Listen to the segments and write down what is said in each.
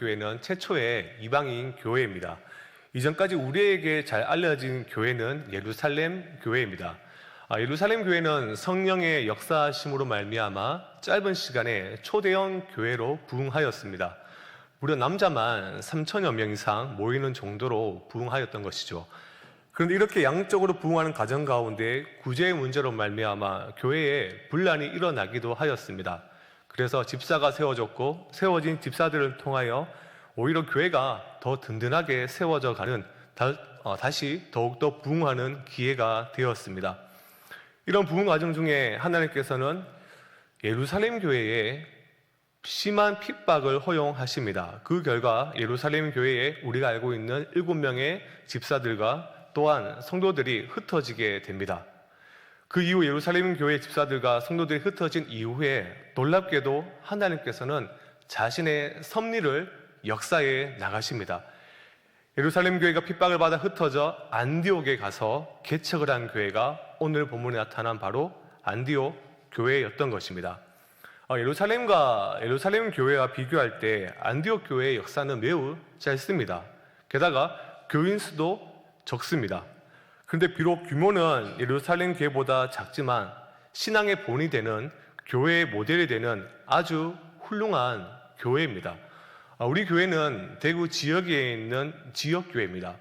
교회는 최초의 이방인 교회입니다. 이전까지 우리에게 잘 알려진 교회는 예루살렘 교회입니다. 예루살렘 교회는 성령의 역사심으로 말미암아 짧은 시간에 초대형 교회로 부흥하였습니다. 무려 남자만 3천여 명 이상 모이는 정도로 부흥하였던 것이죠. 그런데 이렇게 양적으로 부흥하는 과정 가운데 구제의 문제로 말미암아 교회에 분란이 일어나기도 하였습니다. 그래서 집사가 세워졌고 세워진 집사들을 통하여 오히려 교회가 더 든든하게 세워져 가는 다시 더욱더 부흥하는 기회가 되었습니다. 이런 부흥 과정 중에 하나님께서는 예루살렘 교회에 심한 핍박을 허용하십니다. 그 결과 예루살렘 교회에 우리가 알고 있는 7명의 집사들과 또한 성도들이 흩어지게 됩니다. 그 이후 예루살렘 교회 집사들과 성도들이 흩어진 이후에 놀랍게도 하나님께서는 자신의 섭리를 역사에 나가십니다. 예루살렘 교회가 핍박을 받아 흩어져 안디옥에 가서 개척을 한 교회가 오늘 본문에 나타난 바로 안디옥 교회였던 것입니다. 예루살렘 교회와 비교할 때 안디옥 교회의 역사는 매우 짧습니다. 게다가 교인 수도 적습니다. 그런데 비록 규모는 예루살렘 교회보다 작지만 신앙의 본이 되는 교회의 모델이 되는 아주 훌륭한 교회입니다. 우리 교회는 대구 지역에 있는 지역교회입니다.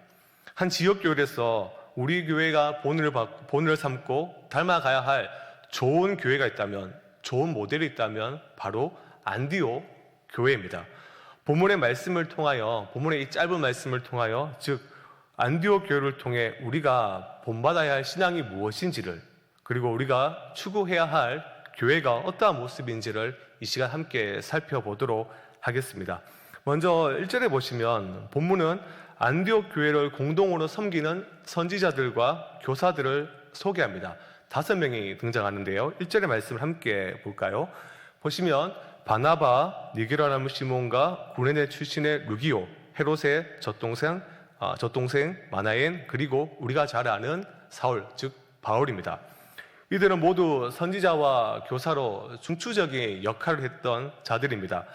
한 지역교회에서 우리 교회가 본을 삼고 닮아가야 할 좋은 교회가 있다면, 좋은 모델이 있다면 바로 안디옥 교회입니다. 본문의 이 짧은 말씀을 통하여 즉 안디옥 교회를 통해 우리가 본받아야 할 신앙이 무엇인지를, 그리고 우리가 추구해야 할 교회가 어떠한 모습인지를 이 시간 함께 살펴보도록 하겠습니다. 먼저 1절에 보시면 본문은 안디옥 교회를 공동으로 섬기는 선지자들과 교사들을 소개합니다. 5명이 등장하는데요. 1절의 말씀을 함께 볼까요? 보시면 바나바, 니게라나무 시몬과 구레네 출신의 루기오, 헤롯의 젖동생 마나엔, 그리고 우리가 잘 아는 사울, 즉 바울입니다. 이들은 모두 선지자와 교사로 중추적인 역할을 했던 자들입니다.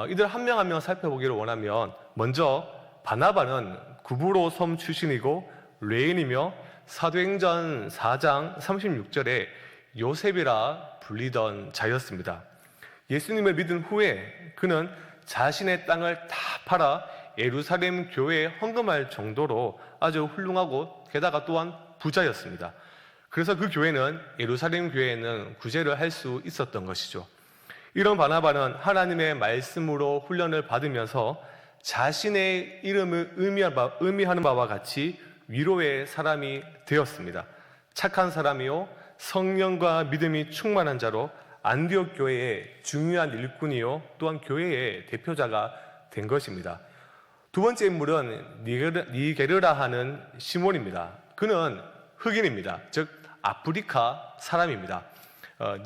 이들 한 명 한 명 살펴보기를 원하면 먼저 바나바는 구브로 섬 출신이고 레인이며 사도행전 4장 36절에 요셉이라 불리던 자였습니다. 예수님을 믿은 후에 그는 자신의 땅을 다 팔아 예루살렘 교회에 헌금할 정도로 아주 훌륭하고 게다가 또한 부자였습니다. 그래서 그 교회는 예루살렘 교회에는 구제를 할 수 있었던 것이죠. 이런 바나바는 하나님의 말씀으로 훈련을 받으면서 자신의 이름을 의미하는 바와 같이 위로의 사람이 되었습니다. 착한 사람이요 성령과 믿음이 충만한 자로 안디옥 교회의 중요한 일꾼이요 또한 교회의 대표자가 된 것입니다. 두 번째 인물은 니게르라 하는 시몬입니다. 그는 흑인입니다. 즉 아프리카 사람입니다.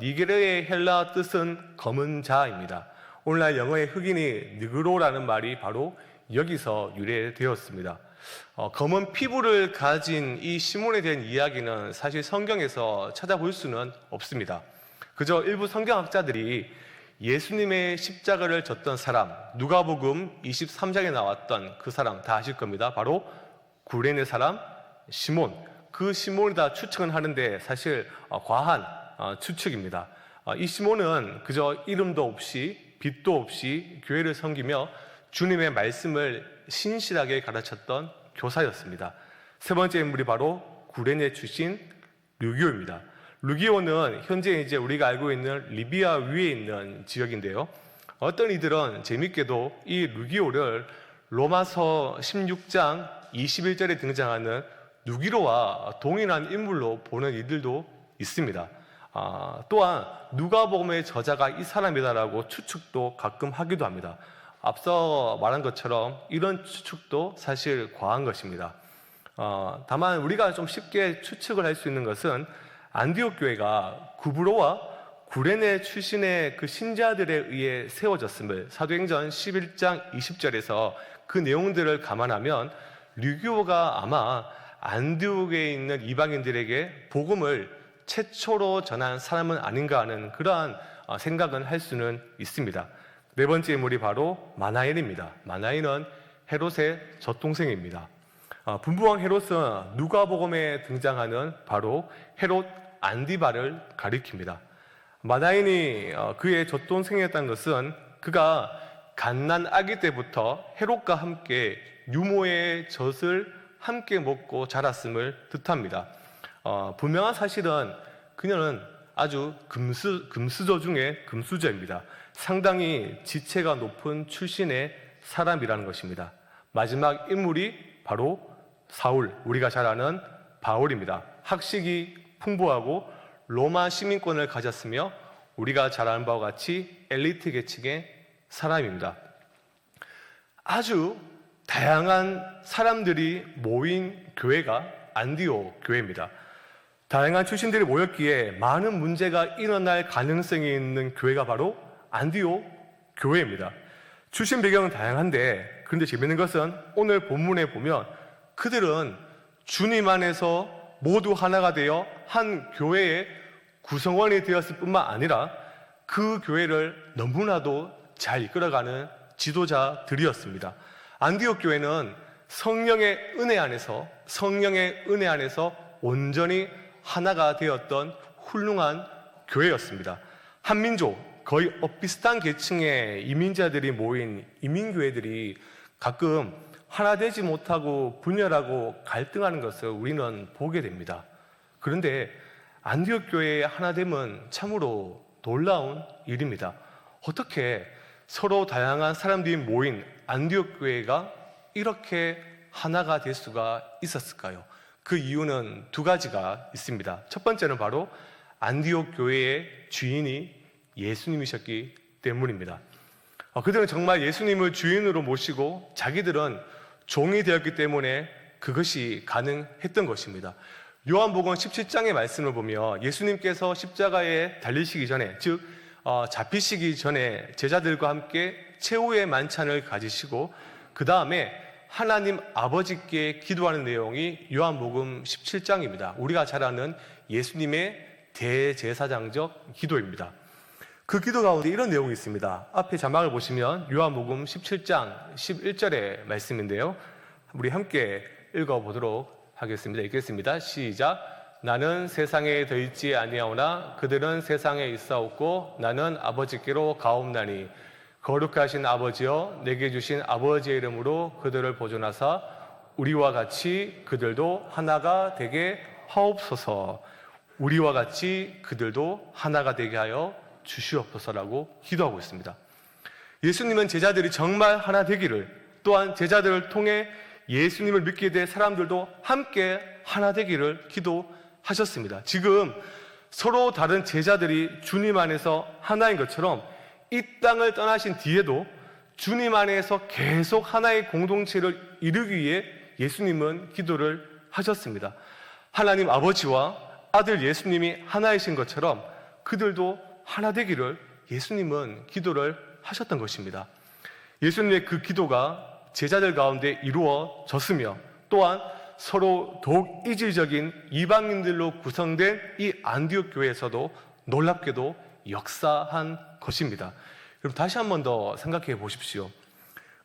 니게르의 헬라 뜻은 검은 자입니다. 오늘날 영어의 흑인이 느그로라는 말이 바로 여기서 유래되었습니다. 검은 피부를 가진 이 시몬에 대한 이야기는 사실 성경에서 찾아볼 수는 없습니다. 그저 일부 성경학자들이 예수님의 십자가를 졌던 사람, 누가복음 23장에 나왔던 그 사람 다 아실 겁니다. 바로 구레네 사람 시몬, 그 시몬이다 추측은 하는데 사실 과한 추측입니다. 이 시몬은 그저 이름도 없이 빛도 없이 교회를 섬기며 주님의 말씀을 신실하게 가르쳤던 교사였습니다. 세 번째 인물이 바로 구레네 출신 루기오입니다. 루기오는 현재 이제 우리가 알고 있는 리비아 위에 있는 지역인데요. 어떤 이들은 재밌게도 이 루기오를 로마서 16장 21절에 등장하는 누기로와 동일한 인물로 보는 이들도 있습니다. 또한 누가복음의 저자가 이 사람이다라고 추측도 가끔 하기도 합니다. 앞서 말한 것처럼 이런 추측도 사실 과한 것입니다. 다만 우리가 좀 쉽게 추측을 할 수 있는 것은 안디옥 교회가 구브로와 구레네 출신의 그 신자들에 의해 세워졌음을 사도행전 11장 20절에서 그 내용들을 감안하면 류기오가 아마 안디옥에 있는 이방인들에게 복음을 최초로 전한 사람은 아닌가 하는 그러한 생각은 할 수는 있습니다. 네 번째 인물이 바로 마나엘입니다. 마나엘은 헤롯의 젖동생입니다. 분부왕 헤롯은 누가복음에 등장하는 바로 헤롯 안디바를 가리킵니다. 마나엘이 그의 젖동생이었다는 것은 그가 갓난 아기 때부터 헤롯과 함께 유모의 젖을 함께 먹고 자랐음을 뜻합니다. 분명한 사실은 그녀는 아주 금수저 중에 금수저입니다. 상당히 지체가 높은 출신의 사람이라는 것입니다. 마지막 인물이 바로 사울, 우리가 잘 아는 바울입니다. 학식이 풍부하고 로마 시민권을 가졌으며 우리가 잘 아는 바와 같이 엘리트 계층의 사람입니다. 아주 다양한 사람들이 모인 교회가 안디옥 교회입니다. 다양한 출신들이 모였기에 많은 문제가 일어날 가능성이 있는 교회가 바로 안디옥 교회입니다. 출신 배경은 다양한데, 그런데 재밌는 것은 오늘 본문에 보면 그들은 주님 안에서 모두 하나가 되어 한 교회의 구성원이 되었을 뿐만 아니라 그 교회를 너무나도 잘 이끌어가는 지도자들이었습니다. 안디옥 교회는 성령의 은혜 안에서 온전히 하나가 되었던 훌륭한 교회였습니다. 한민족, 거의 비슷한 계층의 이민자들이 모인 이민교회들이 가끔 하나 되지 못하고 분열하고 갈등하는 것을 우리는 보게 됩니다. 그런데 안디옥 교회의 하나됨은 참으로 놀라운 일입니다. 어떻게 서로 다양한 사람들이 모인 안디옥 교회가 이렇게 하나가 될 수가 있었을까요? 그 이유는 두 가지가 있습니다. 첫 번째는 바로 안디옥 교회의 주인이 예수님이셨기 때문입니다. 그들은 정말 예수님을 주인으로 모시고 자기들은 종이 되었기 때문에 그것이 가능했던 것입니다. 요한복음 17장의 말씀을 보면 예수님께서 십자가에 달리시기 전에, 즉 잡히시기 전에 제자들과 함께 최후의 만찬을 가지시고 그 다음에 하나님 아버지께 기도하는 내용이 요한복음 17장입니다. 우리가 잘 아는 예수님의 대제사장적 기도입니다. 그 기도 가운데 이런 내용이 있습니다. 앞에 자막을 보시면 요한복음 17장 11절의 말씀인데요. 우리 함께 읽어보도록 하겠습니다. 읽겠습니다. 시작. 나는 세상에 더 있지 아니하오나 그들은 세상에 있사옵고 나는 아버지께로 가옵나니 거룩하신 아버지여 내게 주신 아버지의 이름으로 그들을 보존하사 우리와 같이 그들도 하나가 되게 하옵소서. 우리와 같이 그들도 하나가 되게 하여 주시옵소서라고 기도하고 있습니다. 예수님은 제자들이 정말 하나 되기를, 또한 제자들을 통해 예수님을 믿게 될 사람들도 함께 하나 되기를 기도하셨습니다. 지금 서로 다른 제자들이 주님 안에서 하나인 것처럼 이 땅을 떠나신 뒤에도 주님 안에서 계속 하나의 공동체를 이루기 위해 예수님은 기도를 하셨습니다. 하나님 아버지와 아들 예수님이 하나이신 것처럼 그들도 하나 되기를 예수님은 기도를 하셨던 것입니다. 예수님의 그 기도가 제자들 가운데 이루어졌으며 또한 서로 더욱 이질적인 이방인들로 구성된 이 안디옥 교회에서도 놀랍게도 역사한 것입니다. 그럼 다시 한 번 더 생각해 보십시오.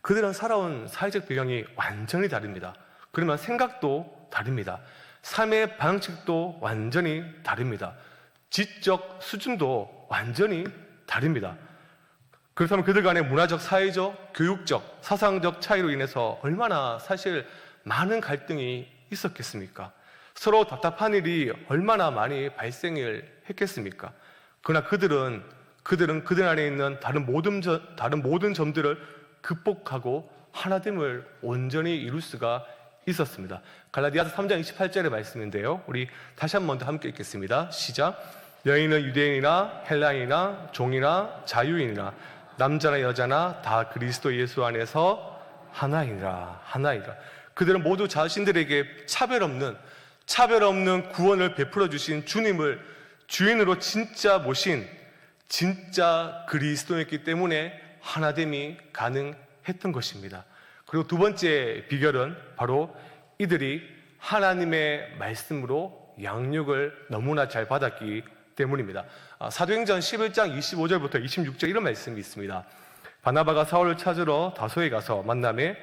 그들은 살아온 사회적 배경이 완전히 다릅니다. 그러면 생각도 다릅니다. 삶의 방식도 완전히 다릅니다. 지적 수준도 완전히 다릅니다. 그렇다면 그들 간의 문화적, 사회적, 교육적, 사상적 차이로 인해서 얼마나 사실 많은 갈등이 있었겠습니까? 서로 답답한 일이 얼마나 많이 발생을 했겠습니까? 그러나 그들은 그들 안에 있는 다른 모든 점들을 극복하고 하나됨을 온전히 이룰 수가 있었습니다. 갈라디아서 3장 28절의 말씀인데요. 우리 다시 한 번 더 함께 읽겠습니다. 시작. 너희는 유대인이나 헬라인이나 종이나 자유인이나 남자나 여자나 다 그리스도 예수 안에서 하나이라. 그들은 모두 자신들에게 차별 없는 구원을 베풀어 주신 주님을 주인으로 진짜 모신 진짜 그리스도였기 때문에 하나됨이 가능했던 것입니다. 그리고 두 번째 비결은 바로 이들이 하나님의 말씀으로 양육을 너무나 잘 받았기 때문입니다. 사도행전 11장 25절부터 26절 이런 말씀이 있습니다. 바나바가 사울을 찾으러 다소에 가서 만남에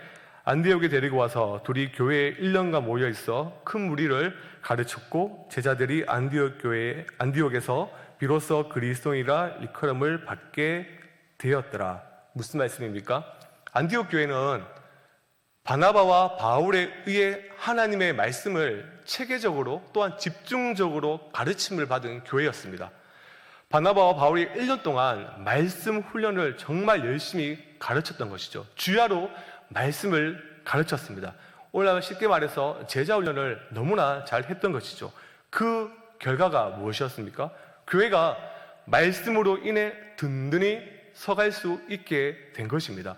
안디옥에 데리고 와서 둘이 교회에 1년간 모여 있어 큰 무리를 가르쳤고 제자들이 안디옥에서 비로소 그리스도인이라 일컬음을 받게 되었더라. 무슨 말씀입니까? 안디옥 교회는 바나바와 바울에 의해 하나님의 말씀을 체계적으로 또한 집중적으로 가르침을 받은 교회였습니다. 바나바와 바울이 1년 동안 말씀 훈련을 정말 열심히 가르쳤던 것이죠. 주야로 말씀을 가르쳤습니다. 오늘날 쉽게 말해서 제자 훈련을 너무나 잘 했던 것이죠. 그 결과가 무엇이었습니까? 교회가 말씀으로 인해 든든히 서갈 수 있게 된 것입니다.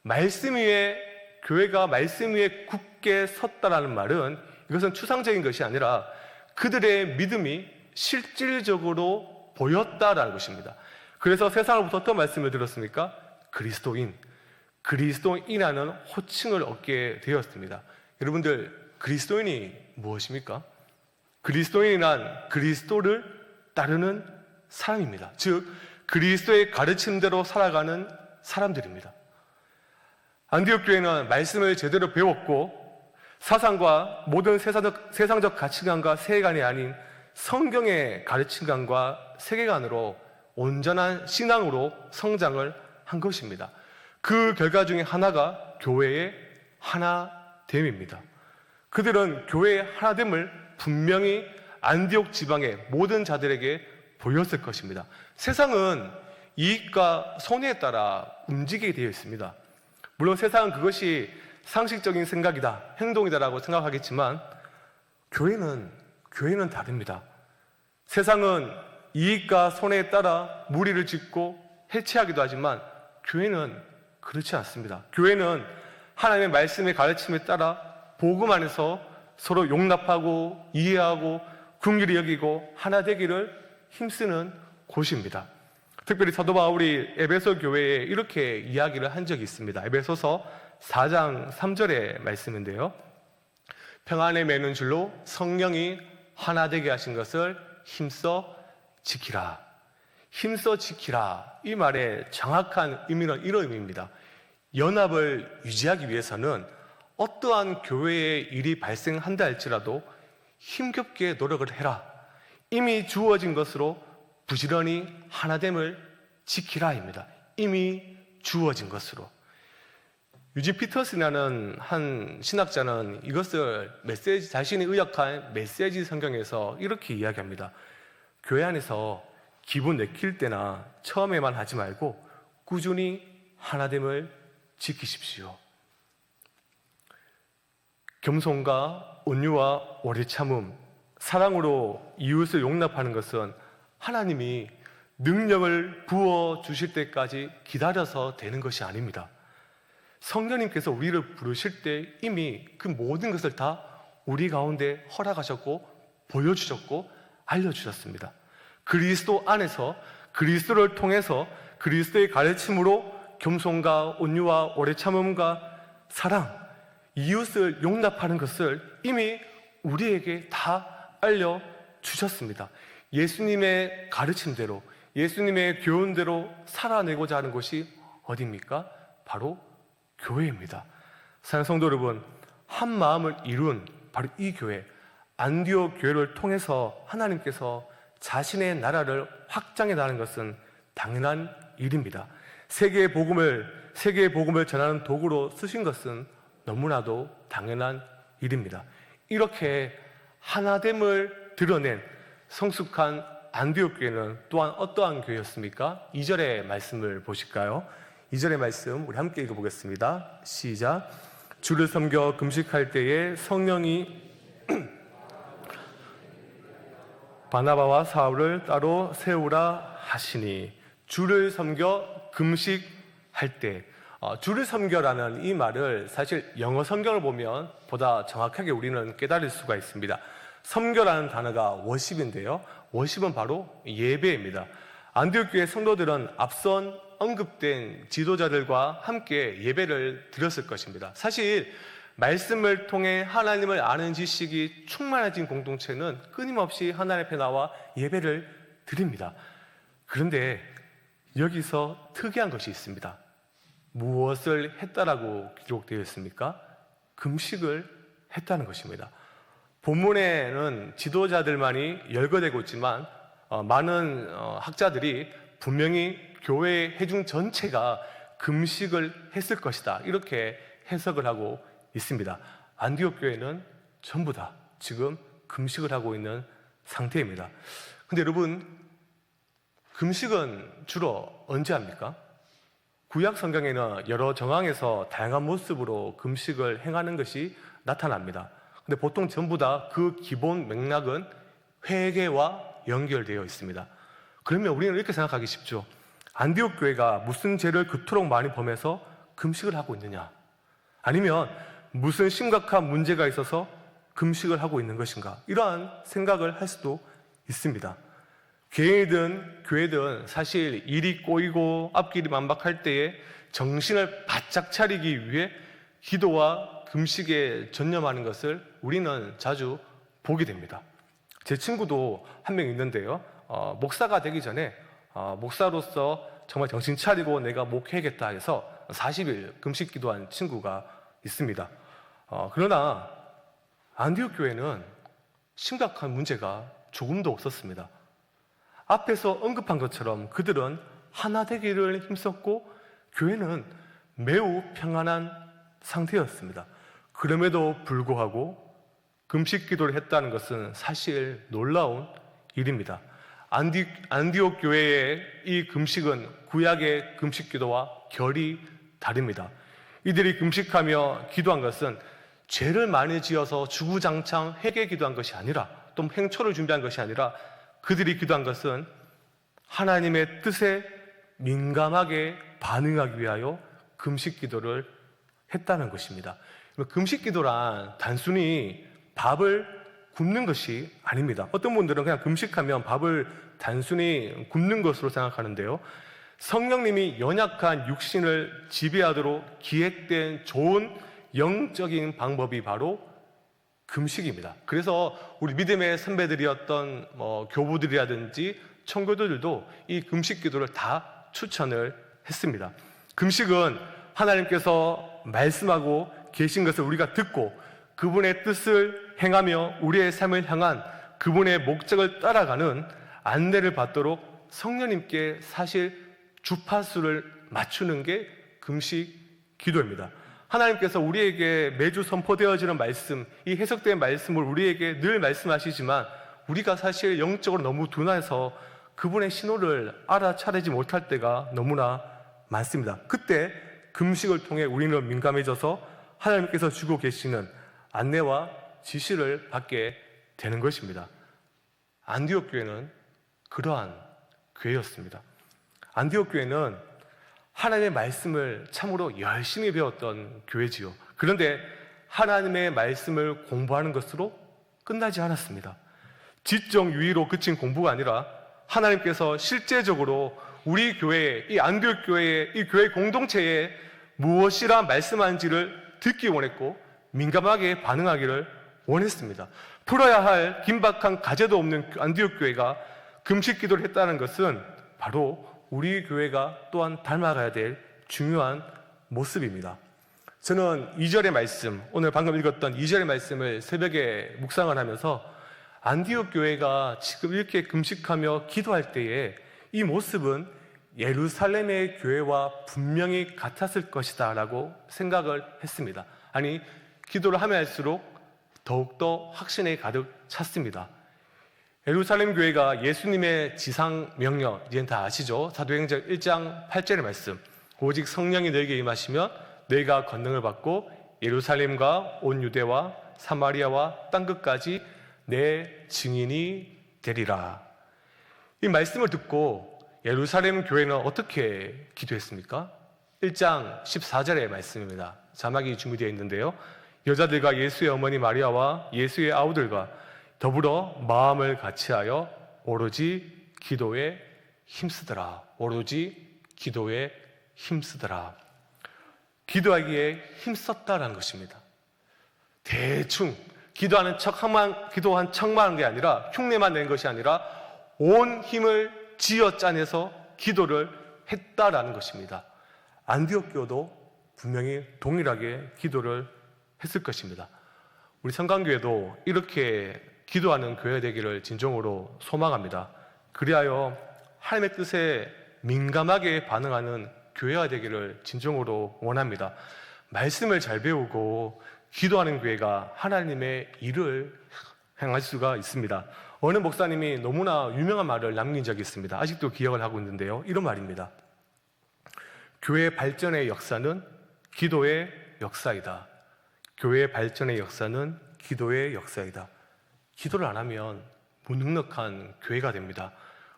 말씀 위에 교회가 말씀 위에 굳게 섰다라는 말은 이것은 추상적인 것이 아니라 그들의 믿음이 실질적으로 보였다라는 것입니다. 그래서 세상으로부터 어떤 말씀을 들었습니까? 그리스도인이라는 호칭을 얻게 되었습니다. 여러분들, 그리스도인이 무엇입니까? 그리스도인이란 그리스도를 따르는 사람입니다. 즉, 그리스도의 가르침대로 살아가는 사람들입니다. 안디옥 교회는 말씀을 제대로 배웠고 사상과 모든 세상적 가치관과 세계관이 아닌 성경의 가르침관과 세계관으로 온전한 신앙으로 성장을 한 것입니다. 그 결과 중에 하나가 교회의 하나됨입니다. 그들은 교회의 하나됨을 분명히 안디옥 지방의 모든 자들에게 보였을 것입니다. 세상은 이익과 손해에 따라 움직이게 되어 있습니다. 물론 세상은 그것이 상식적인 생각이다, 행동이다라고 생각하겠지만 교회는 다릅니다. 세상은 이익과 손해에 따라 무리를 짓고 해체하기도 하지만 교회는 그렇지 않습니다. 교회는 하나님의 말씀의 가르침에 따라 복음 안에서 서로 용납하고 이해하고 긍휼히 여기고 하나 되기를 힘쓰는 곳입니다. 특별히 사도 바울이 에베소 교회에 이렇게 이야기를 한 적이 있습니다. 에베소서 4장 3절의 말씀인데요. 평안에 매는 줄로 성령이 하나 되게 하신 것을 힘써 지키라. 힘써 지키라. 이 말의 정확한 의미는 이런 의미입니다. 연합을 유지하기 위해서는 어떠한 교회의 일이 발생한다 할지라도 힘겹게 노력을 해라. 이미 주어진 것으로 부지런히 하나됨을 지키라입니다. 이미 주어진 것으로. 유지 피터슨이라는 한 신학자는 이것을 자신이 의역한 메시지 성경에서 이렇게 이야기합니다. 교회 안에서 기분 내킬 때나 처음에만 하지 말고 꾸준히 하나됨을 지키십시오. 겸손과 온유와 오래 참음, 사랑으로 이웃을 용납하는 것은 하나님이 능력을 부어주실 때까지 기다려서 되는 것이 아닙니다. 성령님께서 우리를 부르실 때 이미 그 모든 것을 다 우리 가운데 허락하셨고 보여주셨고 알려주셨습니다. 그리스도 안에서 그리스도를 통해서 그리스도의 가르침으로 겸손과 온유와 오래 참음과 사랑, 이웃을 용납하는 것을 이미 우리에게 다 알려주셨습니다. 예수님의 가르침대로, 예수님의 교훈대로 살아내고자 하는 곳이 어디입니까? 바로 교회입니다. 사랑하는 성도 여러분, 한 마음을 이룬 바로 이 교회, 안디옥 교회를 통해서 하나님께서 자신의 나라를 확장해 나가는 것은 당연한 일입니다. 세계의 복음을 전하는 도구로 쓰신 것은 너무나도 당연한 일입니다. 이렇게 하나됨을 드러낸 성숙한 안디옥 교회는 또한 어떠한 교회였습니까? 2절의 말씀을 보실까요? 2절의 말씀 우리 함께 읽어보겠습니다. 시작. 주를 섬겨 금식할 때에 성령이 바나바와 사울을 따로 세우라 하시니, 주를 섬겨 금식할 때, 주를 섬겨라는 이 말을 사실 영어 성경을 보면 보다 정확하게 우리는 깨달을 수가 있습니다. 섬겨라는 단어가 워십인데요. 워십은 바로 예배입니다. 안디옥 교회 성도들은 앞선 언급된 지도자들과 함께 예배를 드렸을 것입니다. 사실 말씀을 통해 하나님을 아는 지식이 충만해진 공동체는 끊임없이 하나님 앞에 나와 예배를 드립니다. 그런데 여기서 특이한 것이 있습니다. 무엇을 했다라고 기록되어 있습니까? 금식을 했다는 것입니다. 본문에는 지도자들만이 열거되고 있지만 많은 학자들이 분명히 교회 회중 전체가 금식을 했을 것이다, 이렇게 해석을 하고 있습니다. 안디옥 교회는 전부 다 지금 금식을 하고 있는 상태입니다. 근데 여러분, 금식은 주로 언제 합니까? 구약 성경에는 여러 정황에서 다양한 모습으로 금식을 행하는 것이 나타납니다. 근데 보통 전부 다 그 기본 맥락은 회개와 연결되어 있습니다. 그러면 우리는 이렇게 생각하기 쉽죠. 안디옥 교회가 무슨 죄를 그토록 많이 범해서 금식을 하고 있느냐? 아니면 무슨 심각한 문제가 있어서 금식을 하고 있는 것인가? 이러한 생각을 할 수도 있습니다. 개인이든 교회든 사실 일이 꼬이고 앞길이 만박할 때에 정신을 바짝 차리기 위해 기도와 금식에 전념하는 것을 우리는 자주 보게 됩니다. 제 친구도 한 명 있는데요, 목사가 되기 전에 목사로서 정말 정신 차리고 내가 목회하겠다 해서 40일 금식 기도한 친구가 있습니다. 그러나 안디옥 교회는 심각한 문제가 조금도 없었습니다. 앞에서 언급한 것처럼 그들은 하나 되기를 힘썼고 교회는 매우 평안한 상태였습니다. 그럼에도 불구하고 금식 기도를 했다는 것은 사실 놀라운 일입니다. 안디옥 교회의 이 금식은 구약의 금식 기도와 결이 다릅니다. 이들이 금식하며 기도한 것은 죄를 많이 지어서 주구장창 회개 기도한 것이 아니라, 또 행초를 준비한 것이 아니라, 그들이 기도한 것은 하나님의 뜻에 민감하게 반응하기 위하여 금식 기도를 했다는 것입니다. 금식 기도란 단순히 밥을 굶는 것이 아닙니다. 어떤 분들은 그냥 금식하면 밥을 단순히 굶는 것으로 생각하는데요, 성령님이 연약한 육신을 지배하도록 기획된 좋은 영적인 방법이 바로 금식입니다. 그래서 우리 믿음의 선배들이었던 교부들이라든지 청교도들도 이 금식 기도를 다 추천을 했습니다. 금식은 하나님께서 말씀하고 계신 것을 우리가 듣고 그분의 뜻을 행하며 우리의 삶을 향한 그분의 목적을 따라가는 안내를 받도록 성령님께 사실 주파수를 맞추는 게 금식 기도입니다. 하나님께서 우리에게 매주 선포되어지는 말씀, 이 해석된 말씀을 우리에게 늘 말씀하시지만 우리가 사실 영적으로 너무 둔해서 그분의 신호를 알아차리지 못할 때가 너무나 많습니다. 그때 금식을 통해 우리는 민감해져서 하나님께서 주고 계시는 안내와 지시를 받게 되는 것입니다. 안디옥 교회는 그러한 교회였습니다. 안디옥 교회는 하나님의 말씀을 참으로 열심히 배웠던 교회지요. 그런데 하나님의 말씀을 공부하는 것으로 끝나지 않았습니다. 지적 유의로 그친 공부가 아니라 하나님께서 실제적으로 우리 교회에, 이 안디옥 교회에, 이 교회 공동체에 무엇이라 말씀하는지를 듣기 원했고 민감하게 반응하기를 원했습니다. 풀어야 할 긴박한 과제도 없는 안디옥 교회가 금식 기도를 했다는 것은 바로 우리 교회가 또한 닮아가야 될 중요한 모습입니다. 저는 2절의 말씀, 오늘 방금 읽었던 2절의 말씀을 새벽에 묵상을 하면서 안디옥 교회가 지금 이렇게 금식하며 기도할 때에 이 모습은 예루살렘의 교회와 분명히 같았을 것이다 라고 생각을 했습니다. 아니, 기도를 하면 할수록 더욱더 확신에 가득 찼습니다. 예루살렘 교회가 예수님의 지상 명령, 이제는 다 아시죠? 사도행전 1장 8절의 말씀, 오직 성령이 너에게 임하시면 너희가 권능을 받고 예루살렘과 온 유대와 사마리아와 땅끝까지 내 증인이 되리라. 이 말씀을 듣고 예루살렘 교회는 어떻게 기도했습니까? 1장 14절의 말씀입니다. 자막이 준비되어 있는데요, 여자들과 예수의 어머니 마리아와 예수의 아우들과 더불어 마음을 같이하여 오로지 기도에 힘쓰더라. 오로지 기도에 힘쓰더라. 기도하기에 힘썼다라는 것입니다. 대충 기도한 척만 한 게 아니라, 흉내만 낸 것이 아니라 온 힘을 쥐어짜내서 기도를 했다라는 것입니다. 안디옥 교도 분명히 동일하게 기도를 했을 것입니다. 우리 성강교회도 이렇게 기도하는 교회 되기를 진정으로 소망합니다. 그리하여 하나님의 뜻에 민감하게 반응하는 교회가 되기를 진정으로 원합니다. 말씀을 잘 배우고 기도하는 교회가 하나님의 일을 행할 수가 있습니다. 어느 목사님이 너무나 유명한 말을 남긴 적이 있습니다. 아직도 기억을 하고 있는데요. 이런 말입니다. 교회 발전의 역사는 기도의 역사이다. 교회 발전의 역사는 기도의 역사이다. 기도를 안 하면 무능력한 교회가 됩니다.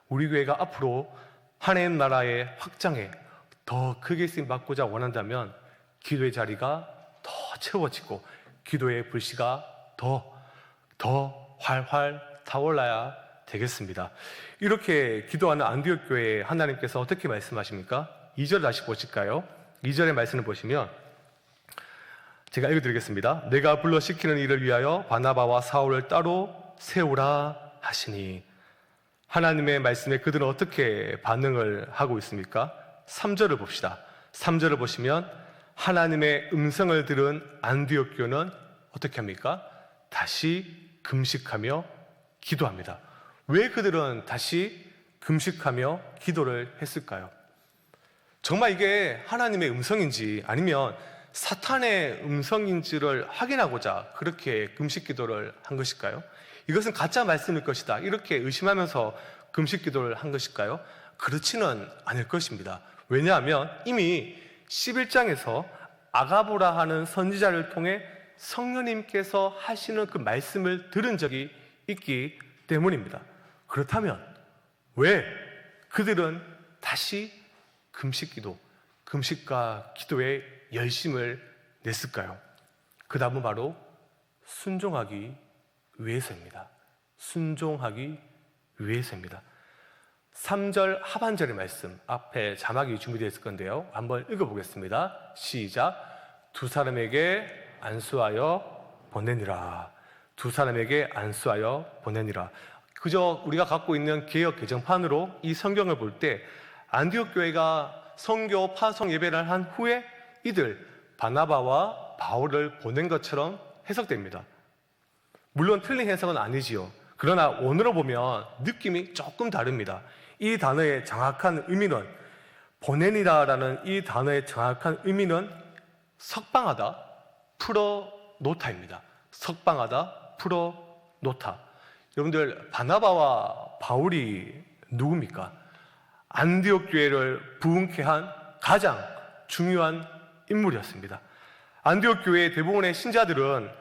우리 교회가 앞으로 하나님 나라의 확장에 더 크게 쓰임 받고자 원한다면 기도의 자리가 더 채워지고 기도의 불씨가 더 활활 타올라야 되겠습니다. 이렇게 기도하는 안디옥 교회에 하나님께서 어떻게 말씀하십니까? 2절 다시 보실까요? 2절의 말씀을 보시면 제가 읽어드리겠습니다. 내가 불러 시키는 일을 위하여 바나바와 사울을 따로 세우라 하시니. 하나님의 말씀에 그들은 어떻게 반응을 하고 있습니까? 3절을 봅시다. 3절을 보시면 하나님의 음성을 들은 안디옥 교는 어떻게 합니까? 다시 금식하며 기도합니다. 왜 그들은 다시 금식하며 기도를 했을까요? 정말 이게 하나님의 음성인지 아니면 사탄의 음성인지를 확인하고자 그렇게 금식 기도를 한 것일까요? 이것은 가짜 말씀일 것이다, 이렇게 의심하면서 금식 기도를 한 것일까요? 그렇지는 않을 것입니다. 왜냐하면 이미 11장에서 아가보라 하는 선지자를 통해 성령님께서 하시는 그 말씀을 들은 적이 있기 때문입니다. 그렇다면 왜 그들은 다시 금식기도, 금식과 기도에 열심을 냈을까요? 그 답은 바로 순종하기 위해서입니다. 순종하기 위해서입니다. 3절 하반절의 말씀, 앞에 자막이 준비되어 있을 건데요. 한번 읽어보겠습니다. 시작. 두 사람에게 안수하여 보내니라. 두 사람에게 안수하여 보내니라. 그저 우리가 갖고 있는 개역 개정판으로 이 성경을 볼 때 안디옥 교회가 선교 파송 예배를 한 후에 이들 바나바와 바울을 보낸 것처럼 해석됩니다. 물론 틀린 해석은 아니지요. 그러나 원어로 보면 느낌이 조금 다릅니다. 이 단어의 정확한 의미는, 보내니라라는 이 단어의 정확한 의미는 석방하다, 풀어놓다입니다. 석방하다, 풀어놓다. 여러분들, 바나바와 바울이 누굽니까? 안디옥 교회를 부흥케 한 가장 중요한 인물이었습니다. 안디옥 교회의 대부분의 신자들은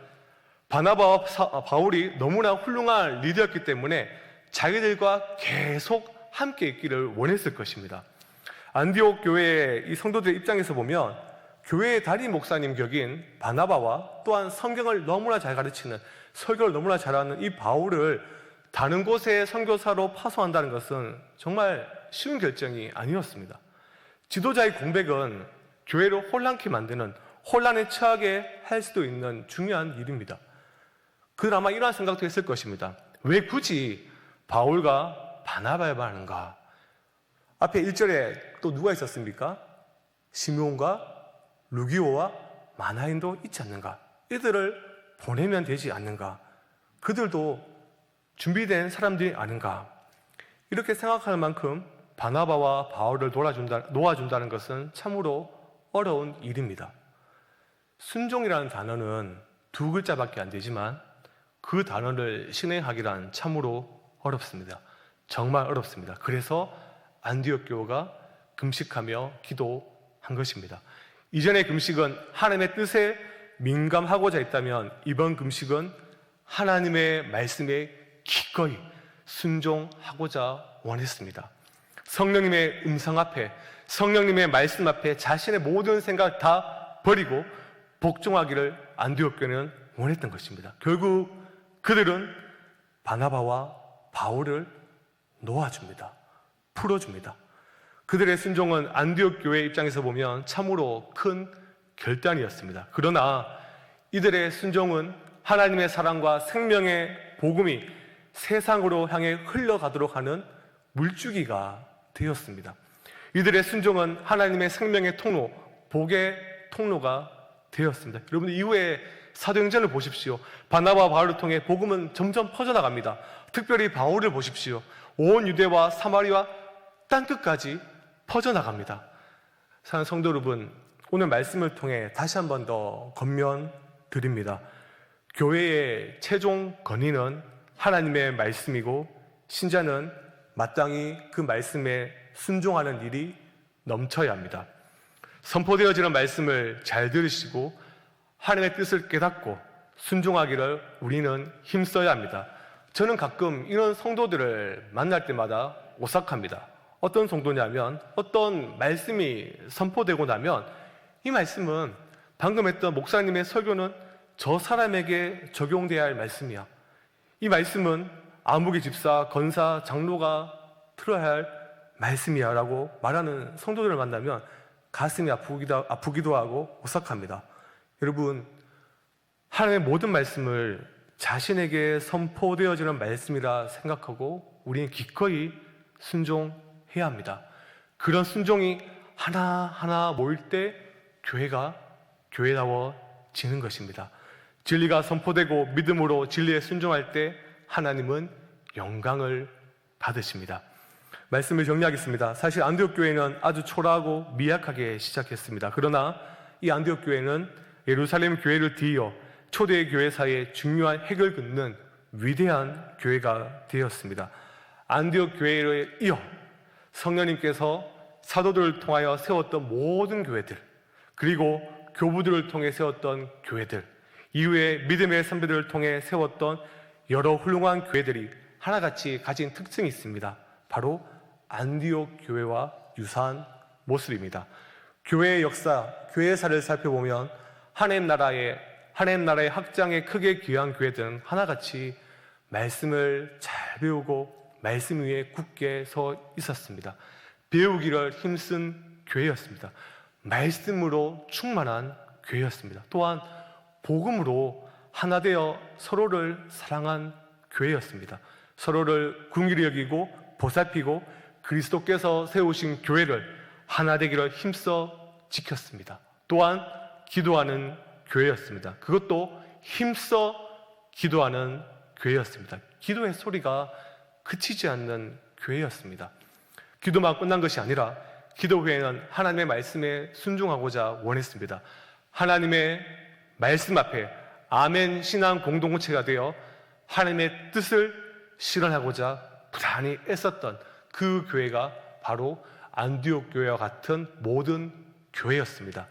바나바와 바울이 너무나 훌륭한 리더였기 때문에 자기들과 계속 함께 있기를 원했을 것입니다. 안디옥 교회의 이 성도들의 입장에서 보면 교회의 담임 목사님 격인 바나바와 또한 성경을 너무나 잘 가르치는, 설교를 너무나 잘하는 이 바울을 다른 곳에 선교사로 파송한다는 것은 정말 쉬운 결정이 아니었습니다. 지도자의 공백은 교회를 혼란케 만드는, 혼란에 처하게 할 수도 있는 중요한 일입니다. 그들 아마 이러한 생각도 했을 것입니다. 왜 굳이 바울과 바나바야만 하는가? 앞에 1절에 또 누가 있었습니까? 시므온과 루기오와 마나인도 있지 않는가? 이들을 보내면 되지 않는가? 그들도 준비된 사람들이 아닌가? 이렇게 생각할 만큼 바나바와 바울을 놓아준다는 것은 참으로 어려운 일입니다. 순종이라는 단어는 두 글자밖에 안 되지만 그 단어를 실행하기란 참으로 어렵습니다. 정말 어렵습니다. 그래서 안디옥 교회가 금식하며 기도한 것입니다. 이전의 금식은 하나님의 뜻에 민감하고자 했다면 이번 금식은 하나님의 말씀에 기꺼이 순종하고자 원했습니다. 성령님의 음성 앞에, 성령님의 말씀 앞에 자신의 모든 생각 다 버리고 복종하기를 안디옥 교회는 원했던 것입니다. 결국 그들은 바나바와 바울을 놓아줍니다. 풀어줍니다. 그들의 순종은 안디옥 교회 입장에서 보면 참으로 큰 결단이었습니다. 그러나 이들의 순종은 하나님의 사랑과 생명의 복음이 세상으로 향해 흘러가도록 하는 물주기가 되었습니다. 이들의 순종은 하나님의 생명의 통로, 복의 통로가 되었습니다. 여러분, 이후에 사도행전을 보십시오. 바나바와 바울을 통해 복음은 점점 퍼져나갑니다. 특별히 바울을 보십시오. 온 유대와 사마리아 땅끝까지 퍼져나갑니다. 사랑하는 성도 여러분, 오늘 말씀을 통해 다시 한 번 더 권면드립니다. 교회의 최종 권위는 하나님의 말씀이고 신자는 마땅히 그 말씀에 순종하는 일이 넘쳐야 합니다. 선포되어지는 말씀을 잘 들으시고 하나님의 뜻을 깨닫고 순종하기를 우리는 힘써야 합니다. 저는 가끔 이런 성도들을 만날 때마다 오싹합니다. 어떤 성도냐면 어떤 말씀이 선포되고 나면 이 말씀은 방금 했던 목사님의 설교는 저 사람에게 적용돼야 할 말씀이야. 이 말씀은 아무개 집사, 권사, 장로가 들어야 할 말씀이야 라고 말하는 성도들을 만나면 가슴이 아프기도 하고 오싹합니다. 여러분, 하나님의 모든 말씀을 자신에게 선포되어지는 말씀이라 생각하고 우리는 기꺼이 순종해야 합니다. 그런 순종이 하나하나 모일 때 교회가 교회다워지는 것입니다. 진리가 선포되고 믿음으로 진리에 순종할 때 하나님은 영광을 받으십니다. 말씀을 정리하겠습니다. 사실 안디옥 교회는 아주 초라하고 미약하게 시작했습니다. 그러나 이 안디옥 교회는 예루살렘 교회를 뒤이어 초대 교회사의 중요한 핵을 긋는 위대한 교회가 되었습니다. 안디옥 교회를 이어 성령님께서 사도들을 통하여 세웠던 모든 교회들, 그리고 교부들을 통해 세웠던 교회들, 이후에 믿음의 선배들을 통해 세웠던 여러 훌륭한 교회들이 하나같이 가진 특징이 있습니다. 바로 안디옥 교회와 유사한 모습입니다. 교회의 역사, 교회사를 살펴보면 하나님 나라의 확장에 크게 기여한 교회들은 하나같이 말씀을 잘 배우고 말씀 위에 굳게 서 있었습니다. 배우기를 힘쓴 교회였습니다. 말씀으로 충만한 교회였습니다. 또한 복음으로 하나 되어 서로를 사랑한 교회였습니다. 서로를 긍휼히 여기고 보살피고 그리스도께서 세우신 교회를 하나 되기를 힘써 지켰습니다. 또한 기도하는 교회였습니다. 그것도 힘써 기도하는 교회였습니다. 기도의 소리가 그치지 않는 교회였습니다. 기도만 끝난 것이 아니라 기도회는 하나님의 말씀에 순종하고자 원했습니다. 하나님의 말씀 앞에 아멘 신앙 공동체가 되어 하나님의 뜻을 실현하고자 부단히 애썼던 그 교회가 바로 안디옥 교회와 같은 모든 교회였습니다.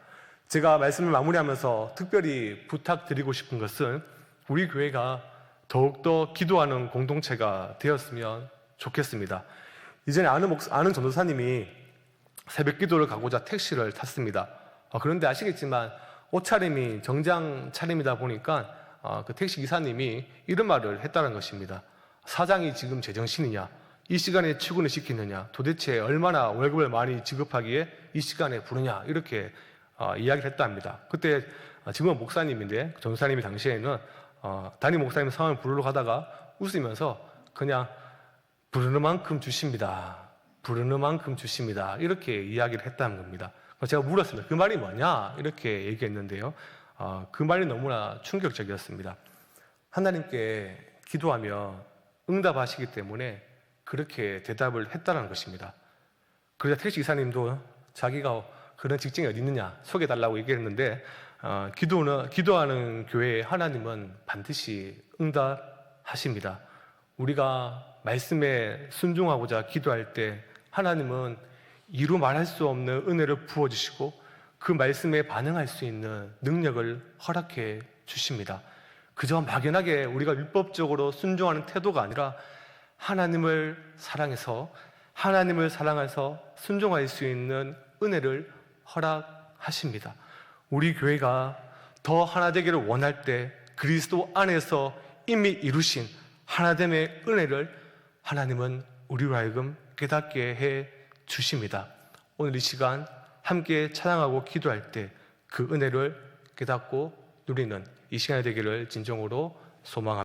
제가 말씀을 마무리하면서 특별히 부탁드리고 싶은 것은 우리 교회가 더욱더 기도하는 공동체가 되었으면 좋겠습니다. 이전에 아는 전도사님이 새벽 기도를 가고자 택시를 탔습니다. 그런데 아시겠지만 옷차림이 정장 차림이다 보니까 그 택시 기사님이 이런 말을 했다는 것입니다. 사장이 지금 제정신이냐? 이 시간에 출근을 시키느냐? 도대체 얼마나 월급을 많이 지급하기에 이 시간에 부르냐? 이렇게 이야기를 했답니다. 그때 지금은 목사님인데 전도사님이 당시에는 담임 목사님 성함을 부르러 가다가 웃으면서 그냥 부르는 만큼 주십니다. 부르는 만큼 주십니다. 이렇게 이야기를 했다는 겁니다. 제가 물었습니다. 그 말이 뭐냐? 이렇게 얘기했는데요. 그 말이 너무나 충격적이었습니다. 하나님께 기도하며 응답하시기 때문에 그렇게 대답을 했다는 것입니다. 그러자 택시 기사님도 자기가 그런 직장이 어디 있느냐 소개해달라고 얘기했는데 기도하는 교회에 하나님은 반드시 응답하십니다. 우리가 말씀에 순종하고자 기도할 때 하나님은 이루 말할 수 없는 은혜를 부어주시고 그 말씀에 반응할 수 있는 능력을 허락해 주십니다. 그저 막연하게 우리가 율법적으로 순종하는 태도가 아니라 하나님을 사랑해서 순종할 수 있는 은혜를 허락하십니다. 우리 교회가 더 하나 되기를 원할 때 그리스도 안에서 이미 이루신 하나됨의 은혜를 하나님은 우리로 하여금 깨닫게 해 주십니다. 오늘 이 시간 함께 찬양하고 기도할 때 그 은혜를 깨닫고 누리는 이 시간이 되기를 진정으로 소망합니다.